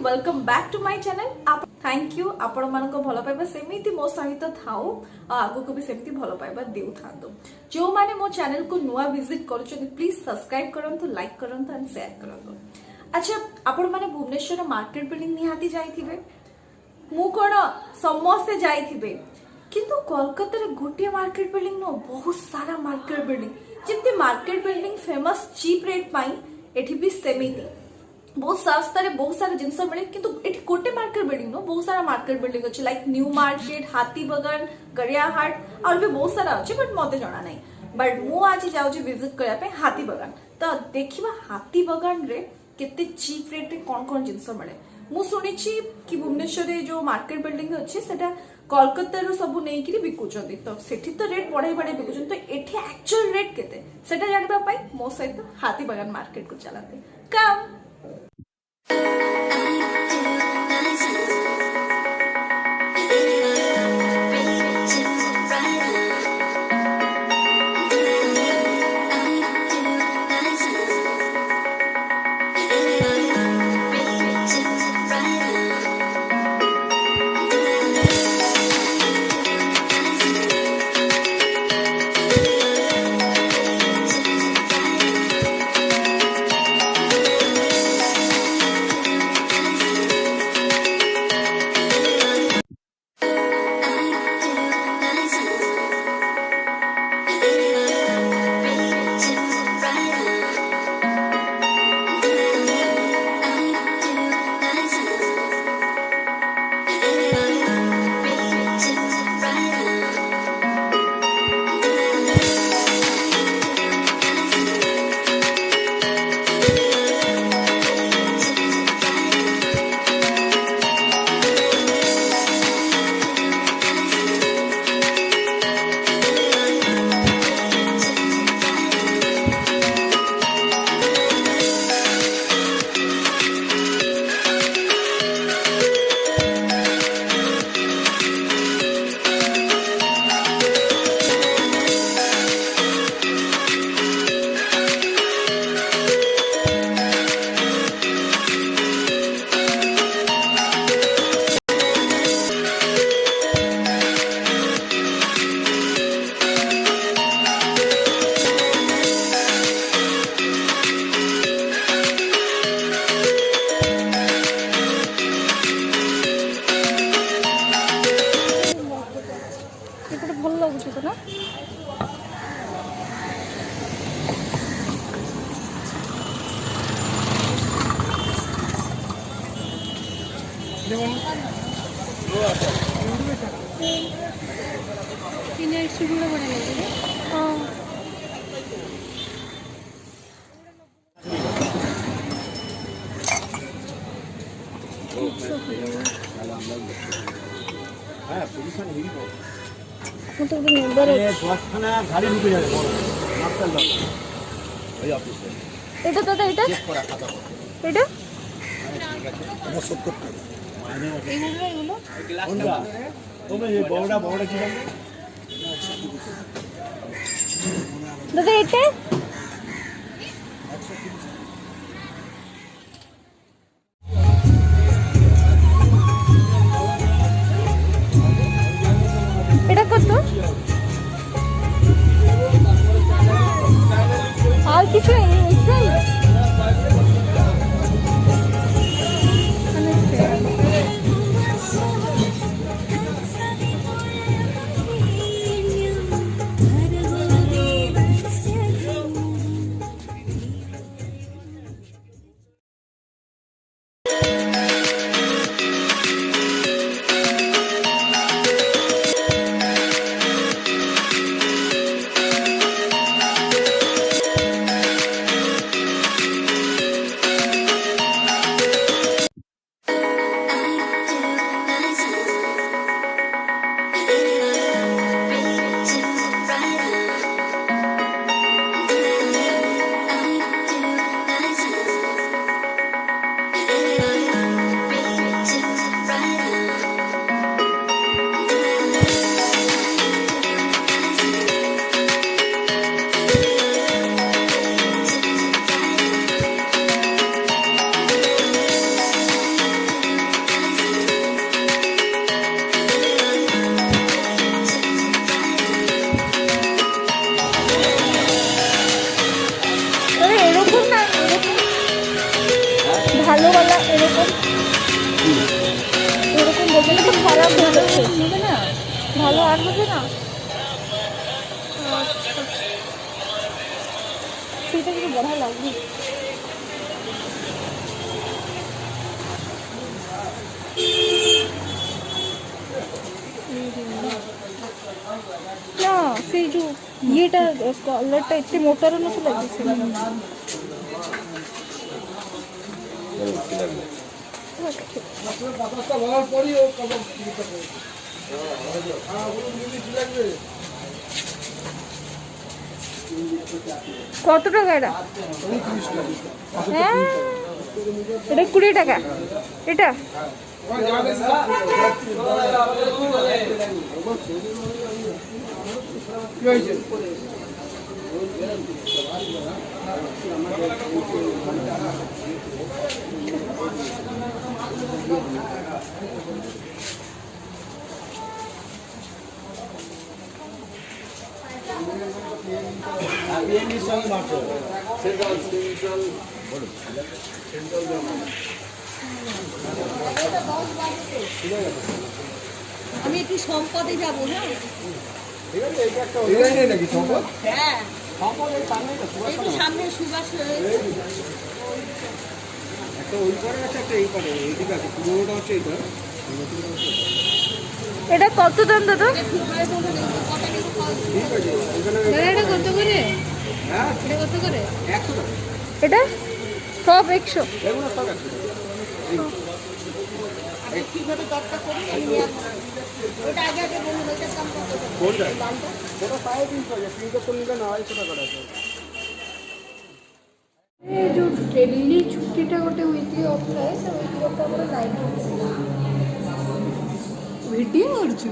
Welcome back to my channel. Thank you आपण मान भल पाइबा सेमिति मो सहित थाओ आगु को भी सेमिति भल पाइबा देउ थांतो। जो माने मो चैनल को नुआ विजिट करूछन प्लीज सब्सक्राइब करंतु, लाइक करंतु एंड शेयर करंतु। अच्छा आपण माने भुवनेश्वर मार्केट बिल्डिंग निहाती जाइथिबे, मु कोन समस्त जाइथिबे, किंतु कोलकाता रे गोटे मार्केट बिल्डिंग नो बहुत सारा मार्केट बिल्डिंग। जितने market building famous cheap rate पाई एठी भी सेमिति बहुत सस्ता रे बहुत सारा जिनस मिले, किंतु एठी गोटे मार्केट बिल्डिंग नो बहुत सारा मार्केट बिल्डिंग अछि लाइक न्यू मार्केट, हाथी बगान, गरियाहाट और भी बहुत सारा अछि बट मते जाना नहीं। बट मु आज जाउची विजिट करया पे हाथी बगान, तो देखिबा हाथी बगान रे केते चीप रेट रे कोन कोन जिनस मिले। मु सुनिछि कि भुवनेश्वर रे जो मार्केट बिल्डिंग अछि सेटा कोलकाता रो सब नै कि बिकुचंती, तो सेठी तो रेट बढ़ाई बढ़ाई बिकुचंती, तो एठी एक्चुअल रेट केते सेटा जानबा पई मो सहित हाथी बगान मार्केट को चलाते काम। খারাপ হয়ে যাচ্ছে হবে না, ভালো আর হবে না। সেটা কিন্তু বড় লাগবে। না সেই যে ইয়েটা কলারটা একটু মোটার মতো লাগছে। কত টাকা এটা? হ্যাঁ এটা 20 টাকা। এটা আমি একটু সম্পদে যাবো না। নাকি সম্পদ? হ্যাঁ একটু সামনে সুবাস একটা ওই পারে আছে, একটা এই পারে, এইদিকে আছে। পুরোটা হচ্ছে এইটা। এটা কত দাম দাদা? ঠিক আছে, ওখানে এটা কত করে? হ্যাঁ এটা কত করে? 100 টাকা। এটা সব 100? এগুলো সব 100 টাকা। কিভাবে দরকার করি আমি নিয়ে আসবো। ওটা আগে আগে বলুন ওইটার দাম কত? কোনটা? ওটা 350 টাকা, প্রিন্টার তো নিলে 250 টাকা আছে। ଏ ଯୋଉ ଡେଲି ଛୁଟିଟା ଗୋଟେ ୱିକଲି ଅଫ୍ ଥାଏ, ସେ ୱିକଲି ଅଫ୍ ଆମର ନାଇଟ୍ ଭିଡ଼ିଓ କରୁଛୁ?